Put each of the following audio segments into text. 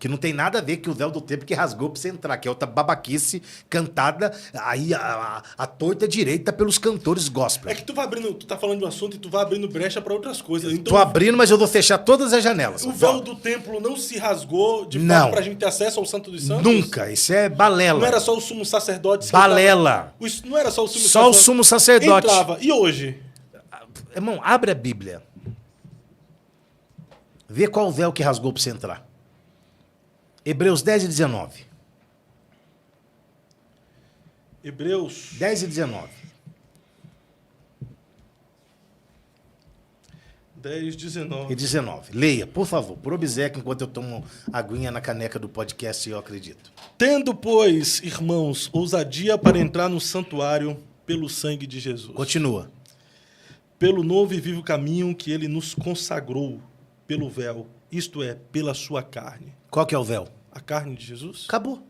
Que não tem nada a ver com o véu do templo que rasgou pra você entrar, que é outra babaquice cantada aí a torta direita pelos cantores gospel. É que tu tá falando de um assunto e tu vai abrindo brecha para outras coisas. Então, Tô abrindo, mas eu vou fechar todas as janelas. o véu do templo não se rasgou de fato pra gente ter acesso ao Santo dos Santos? Nunca, isso é balela. Não era só o sumo sacerdote? Balela. Não era só o sumo Só sacerdote? o sumo sacerdote. Entrava. E hoje? Irmão, abre a Bíblia. Vê qual véu que rasgou pra você entrar. Hebreus 10 e 19. Hebreus 10 e 19. 10, 19. E 19. Leia, por favor, por obséquio, enquanto eu tomo aguinha na caneca do podcast, eu acredito. Tendo, pois, irmãos, ousadia para entrar no santuário pelo sangue de Jesus. Continua. Pelo novo e vivo caminho que ele nos consagrou pelo véu, isto é, pela sua carne. Qual que é o véu? A carne de Jesus? Acabou.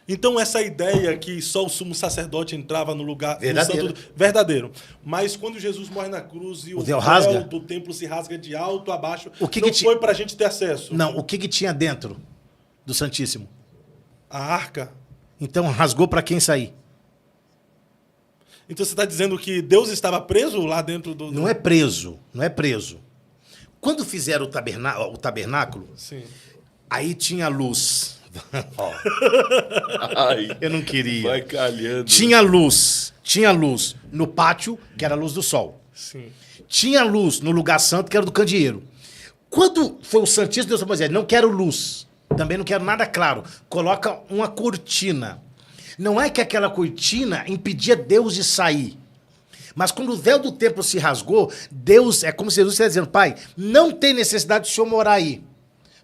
Então, essa ideia que só o sumo sacerdote entrava no lugar... Verdadeiro. No santo, verdadeiro. Mas quando Jesus morre na cruz e o véu véu rasga? do templo se rasga de alto a baixo, O que não que foi para a gente ter acesso. Não, o que tinha dentro do Santíssimo? A arca. Então rasgou para quem sair? Então, você está dizendo que Deus estava preso lá dentro do... Não é preso, não é preso. Quando fizeram o tabernáculo, Sim. aí tinha luz. Ó, Ai, eu não queria. vai calhando. Tinha luz no pátio, que era a luz do sol. Sim. Tinha luz no lugar santo, que era do candeeiro. Quando foi o Santíssimo, Deus falou assim, não quero luz, também não quero nada claro. Coloca uma cortina. Não é que aquela cortina impedia Deus de sair. Mas quando o véu do templo se rasgou, Deus, é como se Jesus estivesse dizendo, Pai, não tem necessidade de o Senhor morar aí.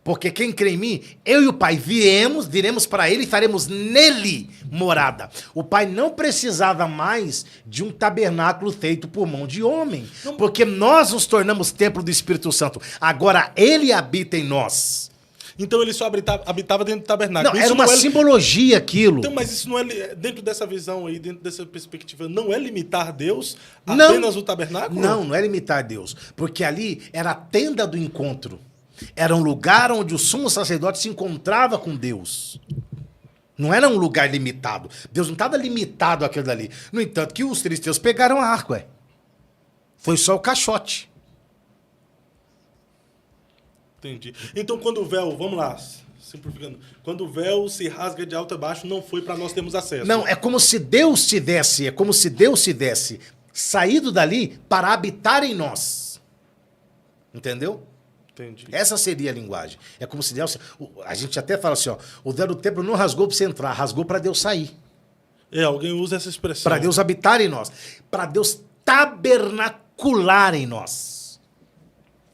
Porque quem crê em mim, eu e o Pai viremos para ele e faremos nele morada. O Pai não precisava mais de um tabernáculo feito por mão de homem. Porque nós nos tornamos templo do Espírito Santo. Agora ele habita em nós. Então ele só habitava dentro do tabernáculo. Não, era uma simbologia aquilo. Então, mas isso não é, dentro dessa visão aí, dentro dessa perspectiva, não é limitar Deus Não. apenas o tabernáculo? Não é limitar Deus. Porque ali era a tenda do encontro. Era um lugar onde o sumo sacerdote se encontrava com Deus. Não era um lugar limitado. Deus não estava limitado àquilo dali. No entanto, que os filisteus pegaram a arca, ué. Foi só o caixote. Entendi. Então, quando o véu, vamos lá, simplificando, quando o véu se rasga de alto a baixo, não foi para nós termos acesso. Não, é como se Deus tivesse saído dali para habitar em nós. Entendeu? Entendi. Essa seria a linguagem. É como se Deus... A gente até fala assim, ó, o véu do templo não rasgou para você entrar, rasgou para Deus sair. Alguém usa essa expressão. Para Deus habitar em nós. Para Deus tabernacular em nós.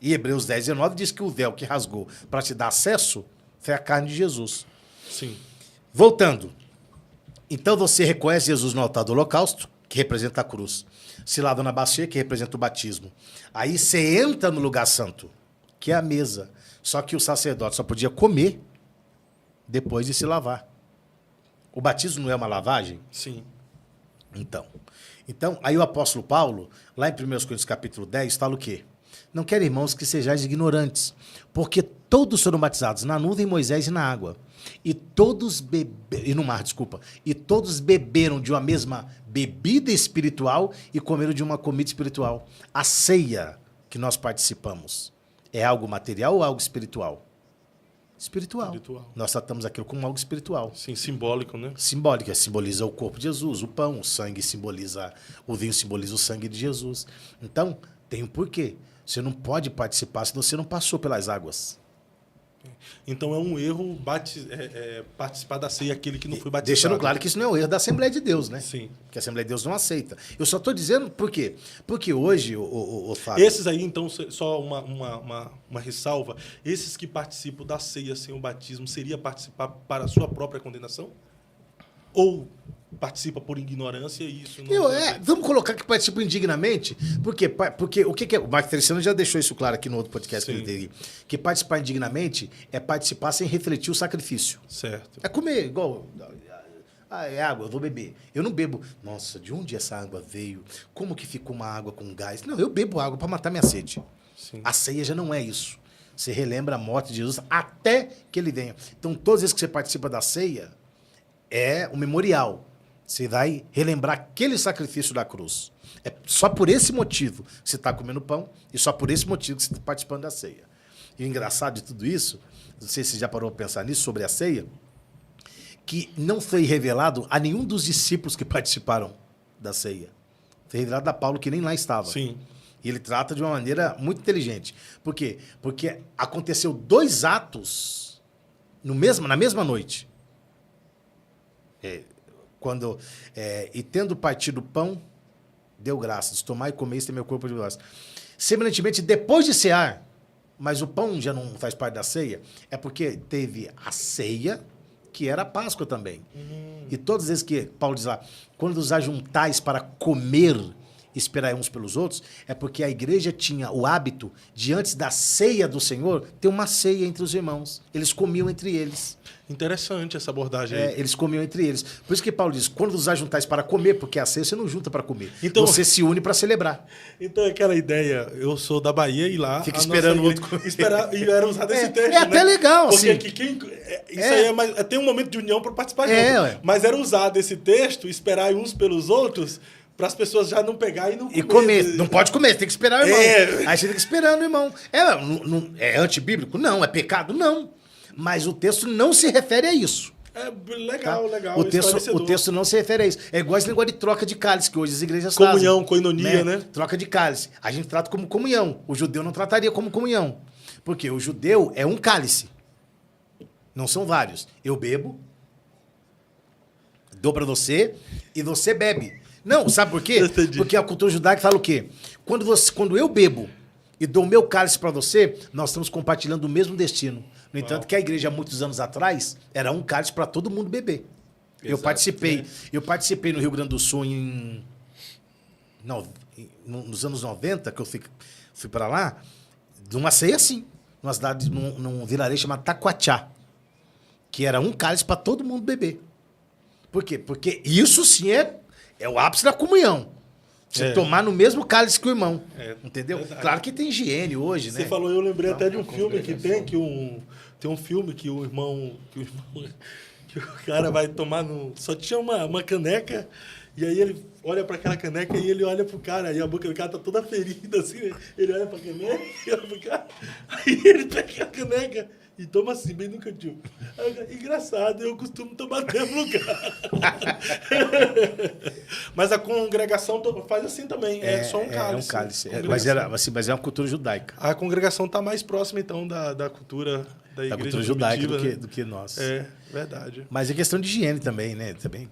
E Hebreus 10, 19 diz que o véu que rasgou para te dar acesso foi a carne de Jesus. Sim. Voltando. Então você reconhece Jesus no altar do holocausto, que representa a cruz. Se lava na bacia, que representa o batismo. Aí você entra no lugar santo, que é a mesa. Só que o sacerdote só podia comer depois de se lavar. O batismo não é uma lavagem? Sim. Então, aí o apóstolo Paulo, lá em 1 Coríntios capítulo 10, fala o quê? Não quero, irmãos, que sejais ignorantes, porque todos foram batizados na nuvem, Moisés e na água. E todos no mar, desculpa. E todos beberam de uma mesma bebida espiritual e comeram de uma comida espiritual. A ceia que nós participamos é algo material ou algo espiritual? Espiritual. Nós tratamos aquilo como algo espiritual. Sim, simbólico, né? Simbólica, simboliza o corpo de Jesus, o pão, o sangue simboliza, o vinho simboliza o sangue de Jesus. Então, tem um porquê. Você não pode participar se você não passou pelas águas. Então é um erro participar da ceia aquele que não foi batizado. Deixando claro que isso não é um erro da Assembleia de Deus, né? Sim. Que a Assembleia de Deus não aceita. Eu só estou dizendo por quê? Porque hoje, o Fábio... Esses aí, então, só uma ressalva, esses que participam da ceia sem o batismo, seria participar para a sua própria condenação? Ou participa por ignorância e isso não... Vamos colocar que participa indignamente, porque o que é... O Marco Teresiano já deixou isso claro aqui no outro podcast que ele teve. Que participar indignamente é participar sem refletir o sacrifício. Certo. É comer, igual... é água, eu vou beber. Eu não bebo... Nossa, de onde essa água veio? Como que ficou uma água com gás? Não, eu bebo água para matar minha sede. Sim. A ceia já não é isso. Você relembra a morte de Jesus até que ele venha. Então, todas as vezes que você participa da ceia, é um memorial. Você vai relembrar aquele sacrifício da cruz. É só por esse motivo que você está comendo pão e só por esse motivo que você está participando da ceia. E o engraçado de tudo isso, não sei se você já parou para pensar nisso, sobre a ceia, que não foi revelado a nenhum dos discípulos que participaram da ceia. Foi revelado a Paulo, que nem lá estava. Sim. E ele trata de uma maneira muito inteligente. Por quê? Porque aconteceu 2 atos na mesma noite. E tendo partido o pão, deu graças. Tomai e comei, este é meu corpo de graça. Semelhantemente, depois de cear, mas o pão já não faz parte da ceia, é porque teve a ceia, que era a Páscoa também. E todas as vezes que Paulo diz lá, quando os ajuntais para comer, esperai uns pelos outros, é porque a igreja tinha o hábito de, antes da ceia do Senhor, ter uma ceia entre os irmãos. Eles comiam entre eles. Interessante essa abordagem aí. Eles comiam entre eles. Por isso que Paulo diz, quando os ajuntais para comer, porque a ceia você não junta para comer. Então, você se une para celebrar. Então, aquela ideia, eu sou da Bahia e lá... Fica esperando o outro comer. E era usado esse texto, É até legal, porque assim. Porque isso aí é mais, tem um momento de união para participar junto. Mas era usado esse texto, esperar uns pelos outros, para as pessoas já não pegarem e não comer. E comer. Não pode comer, você tem que esperar o irmão. Aí você tem que esperar o irmão. É antibíblico? Não. É pecado? Não. Mas o texto não se refere a isso. Legal, tá? legal. O texto não se refere a isso. É igual esse negócio de troca de cálice, que hoje as igrejas comunhão, fazem. coinonia, né? Troca de cálice. A gente trata como comunhão. O judeu não trataria como comunhão. Porque o judeu é um cálice. Não são vários. Eu bebo, dou para você e você bebe. Não, sabe por quê? Porque a cultura judaica fala o quê? Quando eu bebo e dou o meu cálice para você, nós estamos compartilhando o mesmo destino. No entanto, que a igreja, há muitos anos atrás, era um cálice para todo mundo beber. Exato, Eu participei no Rio Grande do Sul nos anos 90, que eu fui para lá, de uma ceia assim, numa cidade, num vilarejo chamado Taquatiá, que era um cálice para todo mundo beber. Por quê? Porque isso sim é o ápice da comunhão. Você tomar no mesmo cálice que o irmão. Entendeu? Verdade. Claro que tem higiene hoje, né? Você falou, eu lembrei até de um filme que tem, tem um filme que o irmão, que o cara vai tomar só tinha uma caneca, e aí ele olha para aquela caneca e ele olha pro cara, e a boca do cara tá toda ferida, assim, né? Ele olha pra caneca e olha pro cara, aí ele pega a caneca e toma assim, bem no cantinho. Engraçado, eu costumo tomar no mesmo lugar. Mas a congregação faz assim também, é só um cálice. É um cálice. Mas é uma cultura judaica. A congregação está mais próxima, então, da cultura da igreja cultura judaica primitiva, do que nós. É, verdade. Mas é questão de higiene também, né? Também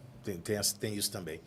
tem isso também.